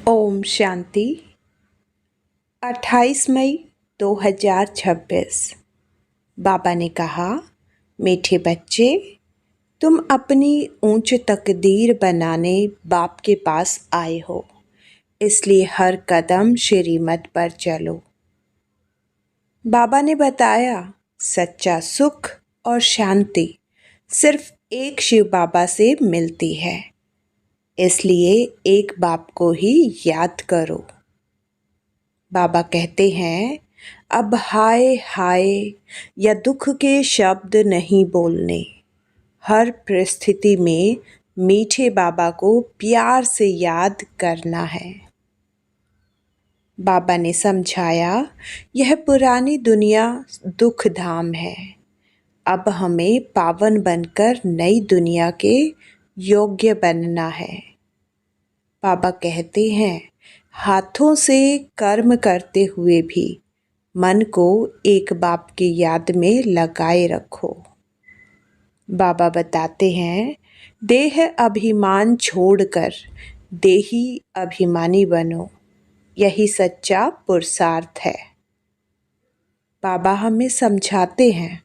ओम शांति। 28 मई 2026। बाबा ने कहा, मीठे बच्चे, तुम अपनी ऊंच तकदीर बनाने बाप के पास आए हो, इसलिए हर कदम श्रीमत पर चलो। बाबा ने बताया, सच्चा सुख और शांति सिर्फ एक शिव बाबा से मिलती है, इसलिए एक बाप को ही याद करो। बाबा कहते हैं, अब हाय हाय या दुख के शब्द नहीं बोलने। हर परिस्थिति में मीठे बाबा को प्यार से याद करना है। बाबा ने समझाया, यह पुरानी दुनिया दुख धाम है। अब हमें पावन बनकर नई दुनिया के योग्य बनना है। बाबा कहते हैं, हाथों से कर्म करते हुए भी मन को एक बाप की याद में लगाए रखो। बाबा बताते हैं, देह अभिमान छोड़कर देही अभिमानी बनो, यही सच्चा पुरुषार्थ है। बाबा हमें समझाते हैं,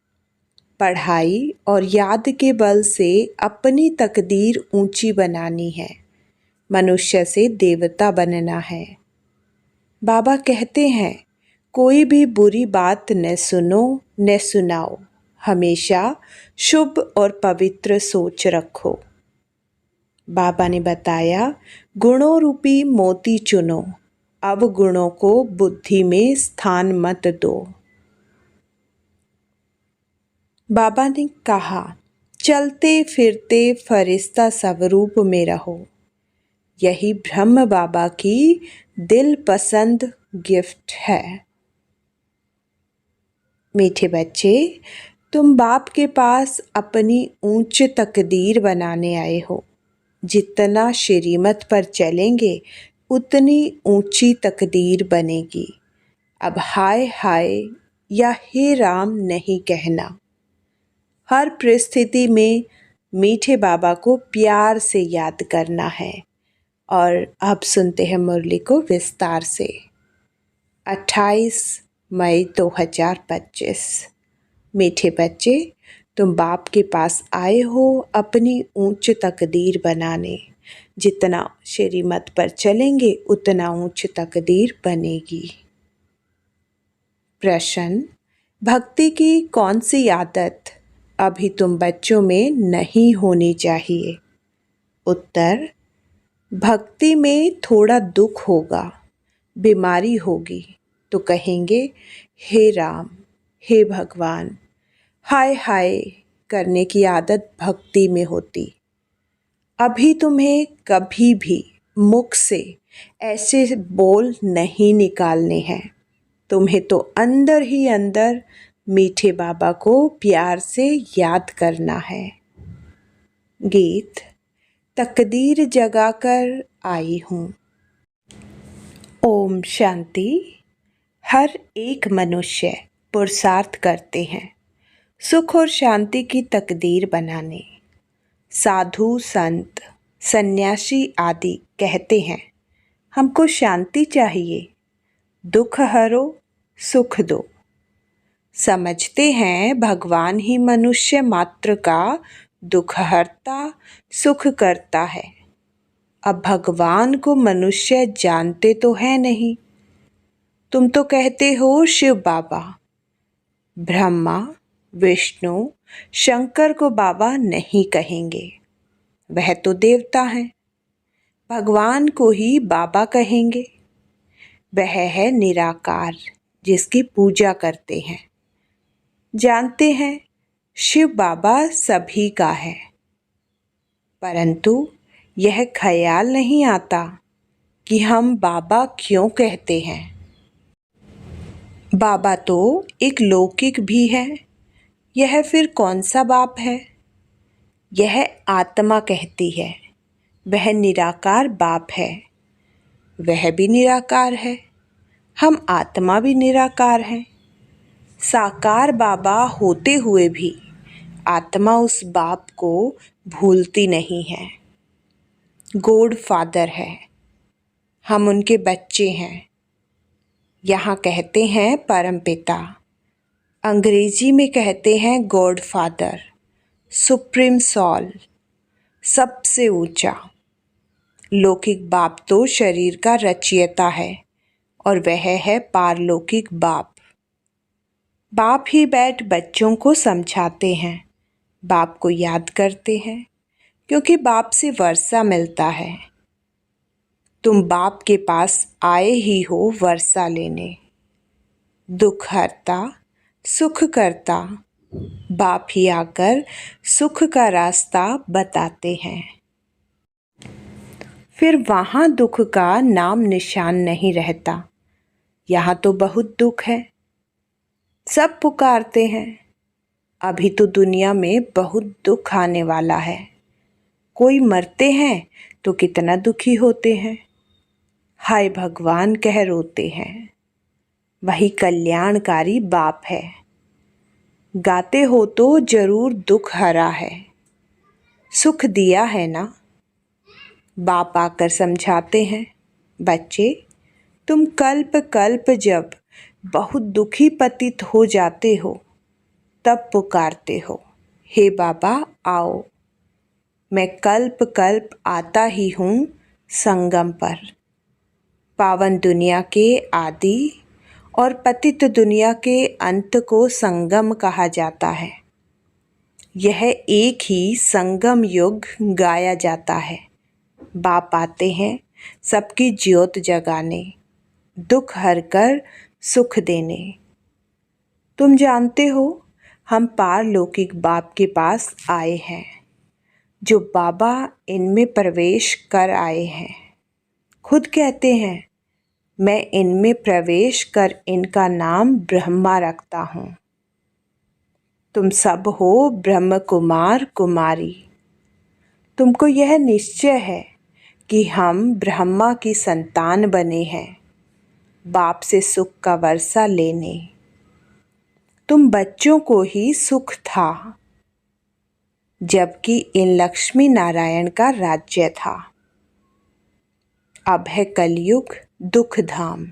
पढ़ाई और याद के बल से अपनी तकदीर ऊंची बनानी है, मनुष्य से देवता बनना है। बाबा कहते हैं, कोई भी बुरी बात न सुनो न सुनाओ, हमेशा शुभ और पवित्र सोच रखो। बाबा ने बताया, गुणों रूपी मोती चुनो, अवगुणों को बुद्धि में स्थान मत दो। बाबा ने कहा, चलते फिरते फरिश्ता स्वरूप में रहो, यही ब्रह्म बाबा की दिल पसंद गिफ्ट है। मीठे बच्चे, तुम बाप के पास अपनी ऊंच तकदीर बनाने आए हो। जितना श्रीमत पर चलेंगे उतनी ऊंची तकदीर बनेगी। अब हाय हाय या हे राम नहीं कहना। हर परिस्थिति में मीठे बाबा को प्यार से याद करना है। और अब सुनते हैं मुरली को विस्तार से। 28 मई 2025। मीठे बच्चे, तुम बाप के पास आए हो अपनी ऊंच तकदीर बनाने। जितना श्रीमत पर चलेंगे उतना ऊंच तकदीर बनेगी। प्रश्न, भक्ति की कौन सी आदत अभी तुम बच्चों में नहीं होनी चाहिए? उत्तर, भक्ति में थोड़ा दुख होगा, बीमारी होगी तो कहेंगे, हे राम, हे भगवान, हाय हाय करने की आदत भक्ति में होती। अभी तुम्हें कभी भी मुख से ऐसे बोल नहीं निकालने हैं। तुम्हें तो अंदर ही अंदर मीठे बाबा को प्यार से याद करना है। गीत, तकदीर जगाकर आई हूँ। ओम शांति। हर एक मनुष्य पुरुषार्थ करते हैं सुख और शांति की तकदीर बनाने। साधु, संत, सन्यासी आदि कहते हैं, हमको शांति चाहिए, दुख हरो, सुख दो। समझते हैं भगवान ही मनुष्य मात्र का दुख हरता, सुख करता है। अब भगवान को मनुष्य जानते तो है नहीं। तुम तो कहते हो शिव बाबा। ब्रह्मा, विष्णु, शंकर को बाबा नहीं कहेंगे, वह तो देवता हैं। भगवान को ही बाबा कहेंगे। वह है निराकार, जिसकी पूजा करते हैं। जानते हैं शिव बाबा सभी का है, परंतु यह ख्याल नहीं आता कि हम बाबा क्यों कहते हैं। बाबा तो एक लौकिक भी है, यह फिर कौन सा बाप है? यह आत्मा कहती है, वह निराकार बाप है। वह भी निराकार है, हम आत्मा भी निराकार हैं। साकार बाबा होते हुए भी आत्मा उस बाप को भूलती नहीं है। गॉड फादर है, हम उनके बच्चे हैं। यहाँ कहते हैं परमपिता, अंग्रेजी में कहते हैं गॉड फादर, सुप्रीम सॉल, सबसे ऊंचा। लौकिक बाप तो शरीर का रचयिता है और वह है पारलौकिक बाप। बाप ही बैठ बच्चों को समझाते हैं, बाप को याद करते हैं, क्योंकि बाप से वर्षा मिलता है। तुम बाप के पास आए ही हो वर्षा लेने। दुख हरता, सुख करता, बाप ही आकर सुख का रास्ता बताते हैं। फिर वहाँ दुख का नाम निशान नहीं रहता। यहाँ तो बहुत दुख है, सब पुकारते हैं। अभी तो दुनिया में बहुत दुख आने वाला है। कोई मरते हैं तो कितना दुखी होते हैं, हाय भगवान कह रोते हैं। वही कल्याणकारी बाप है। गाते हो तो जरूर दुख हरा है, सुख दिया है ना। बाप आकर समझाते हैं, बच्चे तुम कल्प कल्प जब बहुत दुखी पतित हो जाते हो तब पुकारते हो, हे बाबा आओ। मैं कल्प कल्प आता ही हूँ संगम पर। पावन दुनिया के आदि और पतित दुनिया के अंत को संगम कहा जाता है। यह एक ही संगम युग गाया जाता है। बाप आते हैं सबकी ज्योत जगाने, दुख हरकर सुख देने। तुम जानते हो हम पारलौकिक बाप के पास आए हैं, जो बाबा इनमें प्रवेश कर आए हैं। खुद कहते हैं, मैं इनमें प्रवेश कर इनका नाम ब्रह्मा रखता हूँ। तुम सब हो ब्रह्म कुमार कुमारी। तुमको यह निश्चय है कि हम ब्रह्मा की संतान बने हैं, बाप से सुख का वर्षा लेने। तुम बच्चों को ही सुख था, जबकि इन लक्ष्मी नारायण का राज्य था। अब है कलयुग दुख धाम,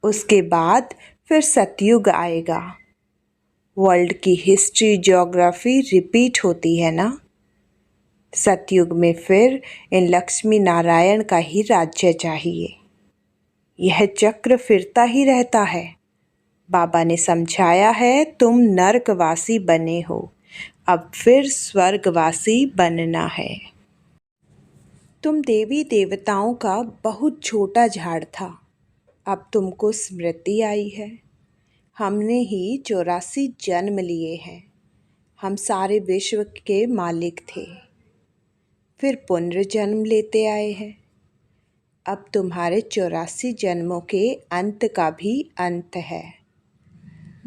उसके बाद फिर सतयुग आएगा। वर्ल्ड की हिस्ट्री ज्योग्राफी रिपीट होती है ना। सतयुग में फिर इन लक्ष्मी नारायण का ही राज्य चाहिए। यह चक्र फिरता ही रहता है। बाबा ने समझाया है, तुम नरकवासी बने हो, अब फिर स्वर्गवासी बनना है। तुम देवी देवताओं का बहुत छोटा झाड़ था, अब तुमको स्मृति आई है। हमने ही 84 जन्म लिए हैं। हम सारे विश्व के मालिक थे, फिर पुनर्जन्म लेते आए हैं। अब तुम्हारे 84 जन्मों के अंत का भी अंत है।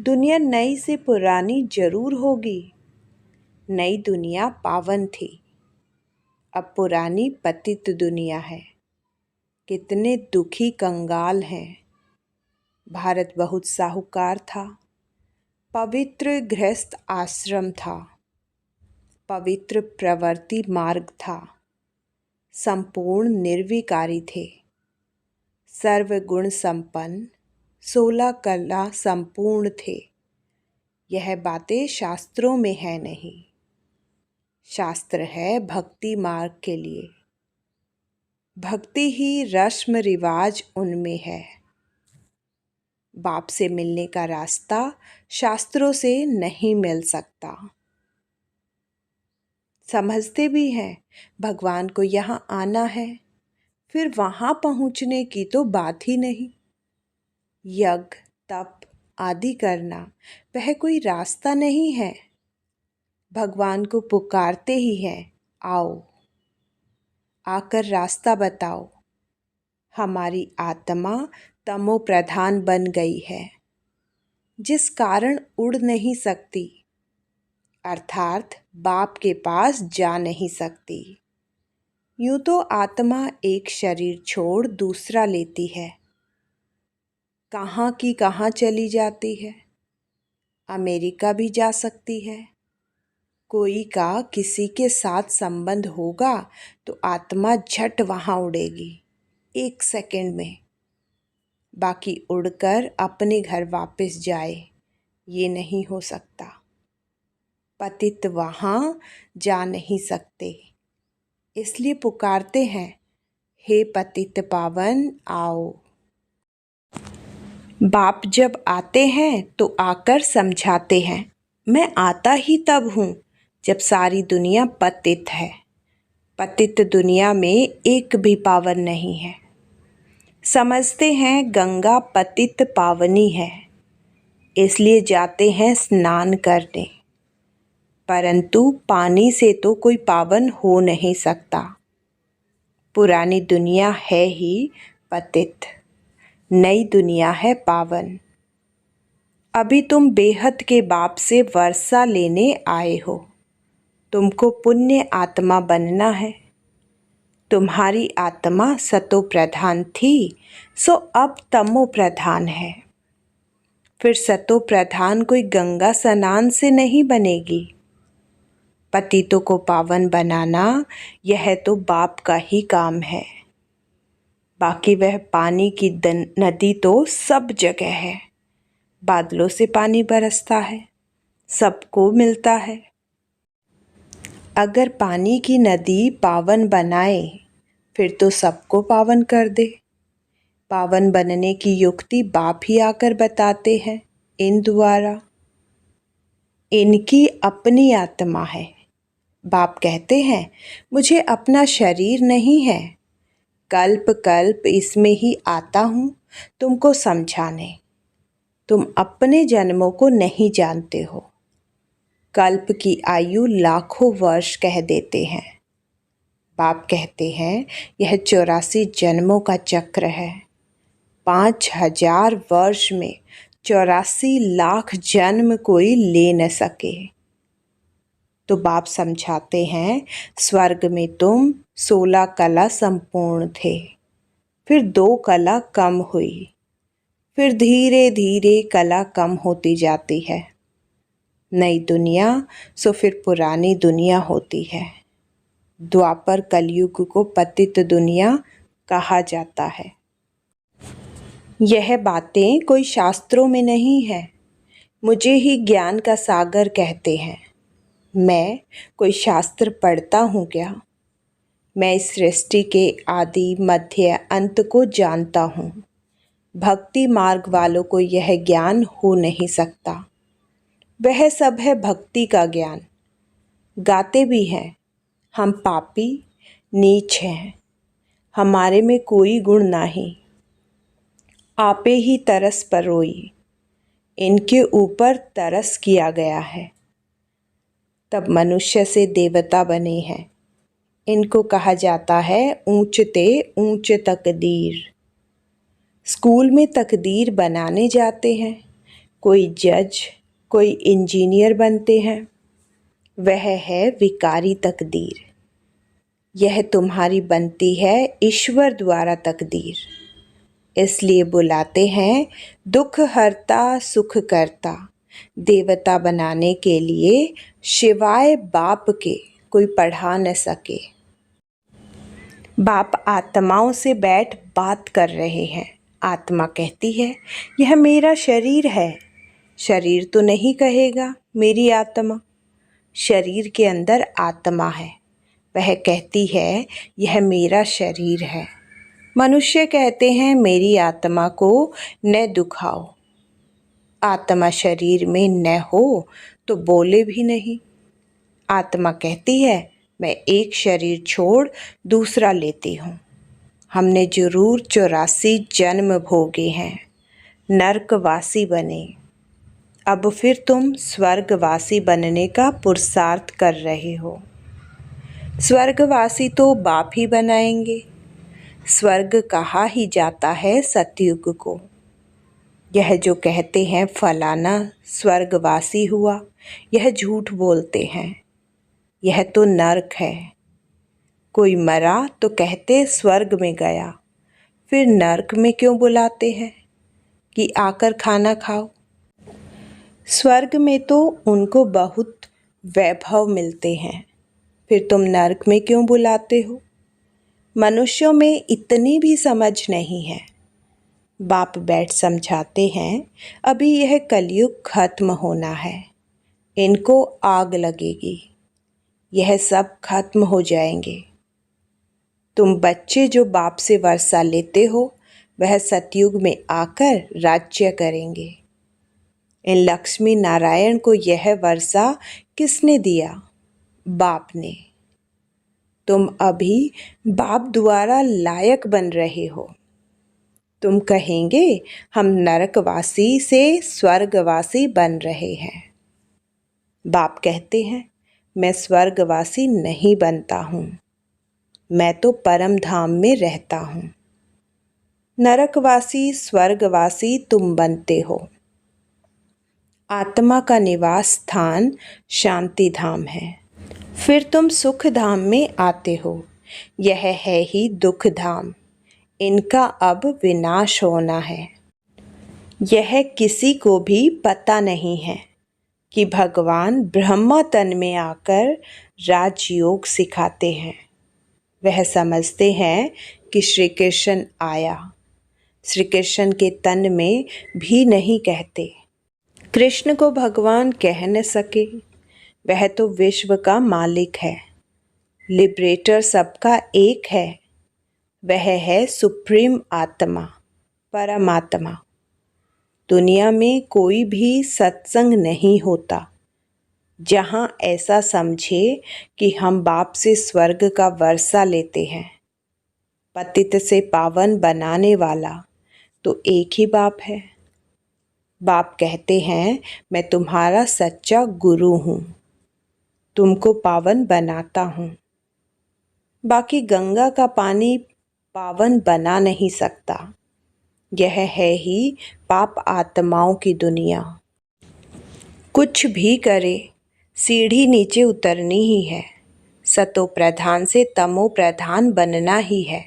दुनिया नई से पुरानी जरूर होगी। नई दुनिया पावन थी, अब पुरानी पतित दुनिया है। कितने दुखी कंगाल हैं। भारत बहुत साहूकार था, पवित्र गृहस्थ आश्रम था, पवित्र प्रवृत्ति मार्ग था, संपूर्ण निर्विकारी थे, सर्वगुण संपन्न, 16 कला संपूर्ण थे। यह बातें शास्त्रों में है नहीं, शास्त्र है भक्ति मार्ग के लिए। भक्ति ही रस्म रिवाज उनमें है। बाप से मिलने का रास्ता शास्त्रों से नहीं मिल सकता। समझते भी हैं भगवान को यहाँ आना है, फिर वहाँ पहुँचने की तो बात ही नहीं। यज्ञ तप आदि करना वह कोई रास्ता नहीं है। भगवान को पुकारते ही हैं, आओ आकर रास्ता बताओ। हमारी आत्मा तमो प्रधान बन गई है, जिस कारण उड़ नहीं सकती, अर्थात बाप के पास जा नहीं सकती। यूँ तो आत्मा एक शरीर छोड़ दूसरा लेती है, कहाँ की कहाँ चली जाती है। अमेरिका भी जा सकती है। कोई का किसी के साथ संबंध होगा तो आत्मा झट वहाँ उड़ेगी। 1 सेकंड में, बाकी उड़कर अपने घर वापस जाए, ये नहीं हो सकता। पतित वहाँ जा नहीं सकते, इसलिए पुकारते हैं, हे पतित पावन आओ। बाप जब आते हैं तो आकर समझाते हैं, मैं आता ही तब हूँ जब सारी दुनिया पतित है। पतित दुनिया में एक भी पावन नहीं है। समझते हैं गंगा पतित पावनी है, इसलिए जाते हैं स्नान करने, परंतु पानी से तो कोई पावन हो नहीं सकता। पुरानी दुनिया है ही पतित, नई दुनिया है पावन। अभी तुम बेहद के बाप से वर्षा लेने आए हो। तुमको पुण्य आत्मा बनना है। तुम्हारी आत्मा सतो प्रधान थी, सो अब तमो प्रधान है। फिर सतो प्रधान कोई गंगा स्नान से नहीं बनेगी। पतितों को पावन बनाना यह तो बाप का ही काम है। बाकी वह पानी की नदी तो सब जगह है। बादलों से पानी बरसता है, सबको मिलता है। अगर पानी की नदी पावन बनाए, फिर तो सबको पावन कर दे। पावन बनने की युक्ति बाप ही आकर बताते हैं इन द्वारा। इनकी अपनी आत्मा है। बाप कहते हैं, मुझे अपना शरीर नहीं है, कल्प कल्प इसमें ही आता हूँ तुमको समझाने। तुम अपने जन्मों को नहीं जानते हो। कल्प की आयु लाखों वर्ष कह देते हैं। बाप कहते हैं, यह 84 जन्मों का चक्र है। 5000 वर्ष में 84 लाख जन्म कोई ले न सके। तो बाप समझाते हैं, स्वर्ग में तुम 16 कला संपूर्ण थे, फिर 2 कला कम हुई, फिर धीरे धीरे कला कम होती जाती है। नई दुनिया सो फिर पुरानी दुनिया होती है। द्वापर कलयुग को पतित दुनिया कहा जाता है। यह बातें कोई शास्त्रों में नहीं है, मुझे ही ज्ञान का सागर कहते हैं। मैं कोई शास्त्र पढ़ता हूँ क्या? मैं इस सृष्टि के आदि मध्य अंत को जानता हूँ। भक्ति मार्ग वालों को यह ज्ञान हो नहीं सकता। वह सब है भक्ति का ज्ञान। गाते भी हैं, हम पापी नीच हैं, हमारे में कोई गुण नहीं, आपे ही तरस पर रोई। इनके ऊपर तरस किया गया है, तब मनुष्य से देवता बने हैं। इनको कहा जाता है ऊंचते ऊंच तकदीर। स्कूल में तकदीर बनाने जाते हैं, कोई जज, कोई इंजीनियर बनते हैं। वह है विकारी तकदीर। यह तुम्हारी बनती है ईश्वर द्वारा तकदीर। इसलिए बुलाते हैं दुख हरता सुख करता। देवता बनाने के लिए शिवाय बाप के कोई पढ़ा न सके। बाप आत्माओं से बैठ बात कर रहे हैं। आत्मा कहती है, यह मेरा शरीर है। शरीर तो नहीं कहेगा मेरी आत्मा। शरीर के अंदर आत्मा है, वह कहती है यह मेरा शरीर है। मनुष्य कहते हैं मेरी आत्मा को न दुखाओ। आत्मा शरीर में न हो तो बोले भी नहीं। आत्मा कहती है मैं एक शरीर छोड़ दूसरा लेती हूँ। हमने जरूर 84 जन्म भोगे हैं, नरकवासी बने। अब फिर तुम स्वर्गवासी बनने का पुरुषार्थ कर रहे हो। स्वर्गवासी तो बाप ही बनाएंगे। स्वर्ग कहा ही जाता है सतयुग को। यह जो कहते हैं फलाना स्वर्गवासी हुआ, यह झूठ बोलते हैं। यह तो नरक है। कोई मरा तो कहते स्वर्ग में गया, फिर नरक में क्यों बुलाते हैं कि आकर खाना खाओ। स्वर्ग में तो उनको बहुत वैभव मिलते हैं, फिर तुम नरक में क्यों बुलाते हो। मनुष्यों में इतनी भी समझ नहीं है। बाप बैठ समझाते हैं, अभी यह कलयुग खत्म होना है, इनको आग लगेगी, यह सब खत्म हो जाएंगे। तुम बच्चे जो बाप से वर्षा लेते हो, वह सतयुग में आकर राज्य करेंगे। इन लक्ष्मी नारायण को यह वर्षा किसने दिया? बाप ने। तुम अभी बाप द्वारा लायक बन रहे हो। तुम कहेंगे हम नरकवासी से स्वर्गवासी बन रहे हैं। बाप कहते हैं, मैं स्वर्गवासी नहीं बनता हूँ, मैं तो परम धाम में रहता हूँ। नरकवासी स्वर्गवासी तुम बनते हो। आत्मा का निवास स्थान शांति धाम है, फिर तुम सुख धाम में आते हो। यह है ही दुख धाम, इनका अब विनाश होना है। यह किसी को भी पता नहीं है कि भगवान ब्रह्मा तन में आकर राजयोग सिखाते हैं। वह समझते हैं कि श्री कृष्ण आया, श्री कृष्ण के तन में भी नहीं कहते। कृष्ण को भगवान कह न सके, वह तो विश्व का मालिक है, लिबरेटर सबका एक है। वह है सुप्रीम आत्मा, परमात्मा। दुनिया में कोई भी सत्संग नहीं होता जहाँ ऐसा समझे कि हम बाप से स्वर्ग का वर्षा लेते हैं। पतित से पावन बनाने वाला तो एक ही बाप है। बाप कहते हैं, मैं तुम्हारा सच्चा गुरु हूँ, तुमको पावन बनाता हूँ। बाकी गंगा का पानी पावन बना नहीं सकता। यह है ही पाप आत्माओं की दुनिया। कुछ भी करे, सीढ़ी नीचे उतरनी ही है। सतो प्रधान से तमो प्रधान बनना ही है।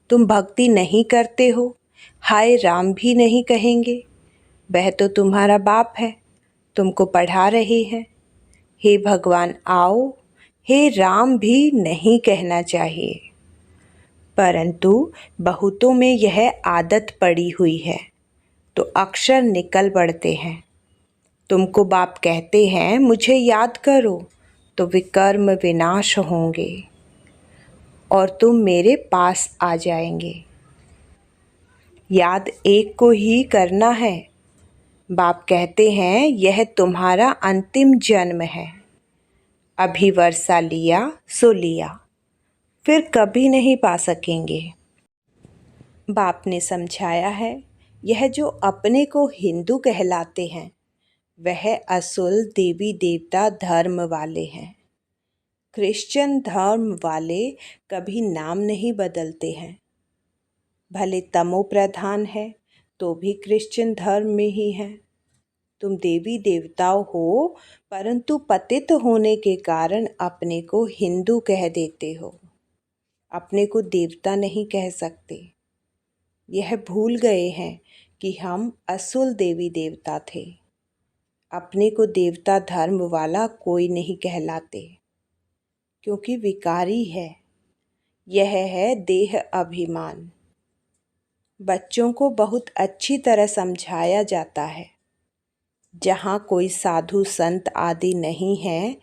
तुम भक्ति नहीं करते हो, हाय राम भी नहीं कहेंगे। वह तो तुम्हारा बाप है, तुमको पढ़ा रहे हैं। हे भगवान आओ, हे राम भी नहीं कहना चाहिए, परंतु बहुतों में यह आदत पड़ी हुई है तो अक्षर निकल पड़ते हैं। तुमको बाप कहते हैं मुझे याद करो, तो विकर्म विनाश होंगे और तुम मेरे पास आ जाएंगे। याद एक को ही करना है। बाप कहते हैं यह तुम्हारा अंतिम जन्म है। अभी वर्षा लिया सो लिया, फिर कभी नहीं पा सकेंगे। बाप ने समझाया है, यह जो अपने को हिंदू कहलाते हैं वह असुल देवी देवता धर्म वाले हैं। क्रिश्चियन धर्म वाले कभी नाम नहीं बदलते हैं। भले तमो प्रधान है तो भी क्रिश्चियन धर्म में ही है। तुम देवी देवताओं हो, परंतु पतित होने के कारण अपने को हिंदू कह देते हो, अपने को देवता नहीं कह सकते। यह भूल गए हैं कि हम असुल देवी देवता थे। अपने को देवता धर्म वाला कोई नहीं कहलाते, क्योंकि विकारी है। यह है देह अभिमान। बच्चों को बहुत अच्छी तरह समझाया जाता है, जहाँ कोई साधु संत आदि नहीं है,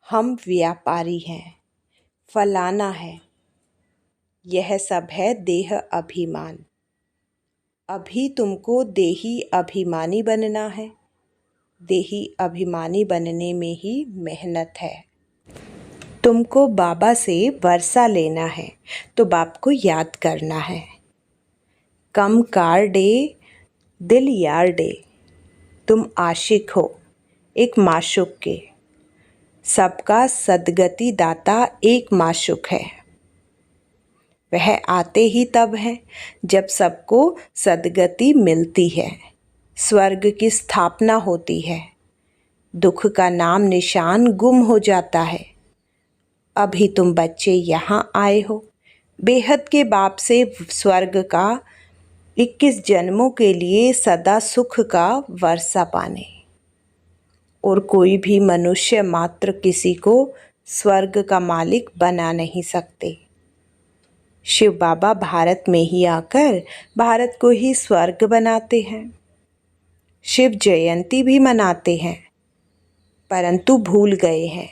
हम व्यापारी हैं, फलाना है। यह सब है देह अभिमान। अभी तुमको देही अभिमानी बनना है। देही अभिमानी बनने में ही मेहनत है। तुमको बाबा से वर्षा लेना है तो बाप को याद करना है। कम कार डे दिल यार डे। तुम आशिक हो एक माशूक के। सबका सदगति दाता एक माशूक है। वह आते ही तब है जब सबको सदगति मिलती है, स्वर्ग की स्थापना होती है, दुख का नाम निशान गुम हो जाता है। अभी तुम बच्चे यहाँ आए हो बेहद के बाप से स्वर्ग का 21 जन्मों के लिए सदा सुख का वर्षा पाने। और कोई भी मनुष्य मात्र किसी को स्वर्ग का मालिक बना नहीं सकते। शिव बाबा भारत में ही आकर भारत को ही स्वर्ग बनाते हैं। शिव जयंती भी मनाते हैं, परंतु भूल गए हैं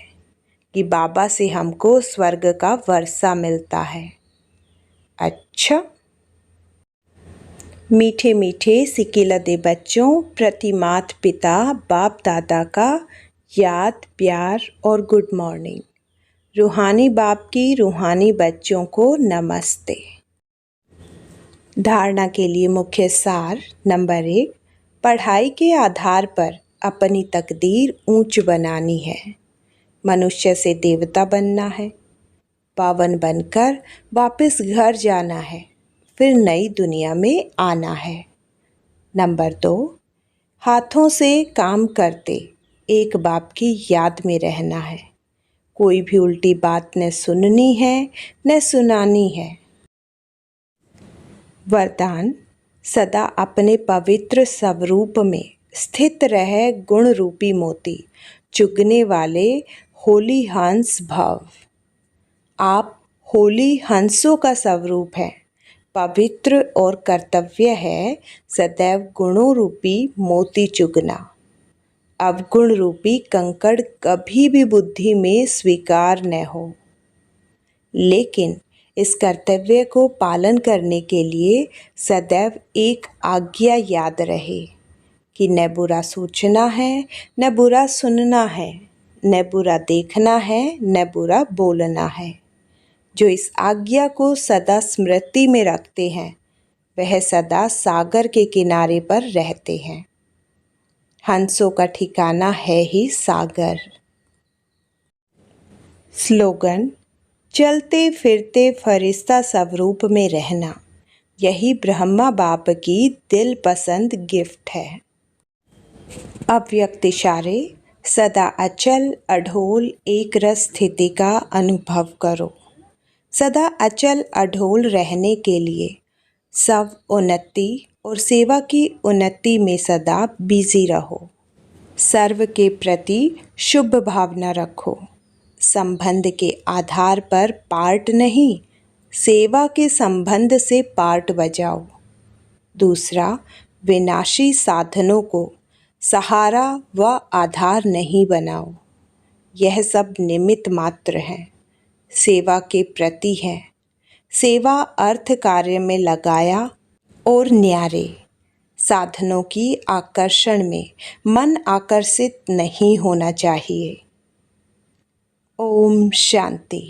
कि बाबा से हमको स्वर्ग का वर्षा मिलता है। अच्छा, मीठे मीठे सिकिलदे बच्चों प्रति माता पिता बाप दादा का याद, प्यार और गुड मॉर्निंग। रूहानी बाप की रूहानी बच्चों को नमस्ते। धारणा के लिए मुख्य सार। नंबर 1, पढ़ाई के आधार पर अपनी तकदीर ऊंच बनानी है। मनुष्य से देवता बनना है। पावन बनकर वापस घर जाना है, फिर नई दुनिया में आना है। नंबर 2, हाथों से काम करते एक बाप की याद में रहना है। कोई भी उल्टी बात न सुननी है न सुनानी है। वरदान, सदा अपने पवित्र स्वरूप में स्थित रहे गुण रूपी मोती चुगने वाले होली हंस भव। आप होली हंसों का स्वरूप है। पवित्र और कर्तव्य है सदैव गुणों रूपी मोती चुगना। अवगुण रूपी कंकड़ कभी भी बुद्धि में स्वीकार न हो। लेकिन इस कर्तव्य को पालन करने के लिए सदैव एक आज्ञा याद रहे कि न बुरा सोचना है, न बुरा सुनना है, न बुरा देखना है, न बुरा बोलना है। जो इस आज्ञा को सदा स्मृति में रखते हैं वह सदा सागर के किनारे पर रहते हैं। हंसों का ठिकाना है ही सागर। स्लोगन, चलते फिरते फरिश्ता स्वरूप में रहना, यही ब्रह्मा बाप की दिल पसंद गिफ्ट है। अव्यक्त इशारे, सदा अचल अढोल एक रस स्थिति का अनुभव करो। सदा अचल अढोल रहने के लिए सब उन्नति और सेवा की उन्नति में सदा बिजी रहो। सर्व के प्रति शुभ भावना रखो। संबंध के आधार पर पार्ट नहीं, सेवा के संबंध से पार्ट बजाओ। दूसरा, विनाशी साधनों को सहारा व आधार नहीं बनाओ। यह सब निमित्त मात्र हैं, सेवा के प्रति है। सेवा अर्थ कार्य में लगाया और न्यारे। साधनों की आकर्षण में मन आकर्षित नहीं होना चाहिए। ओम शांति।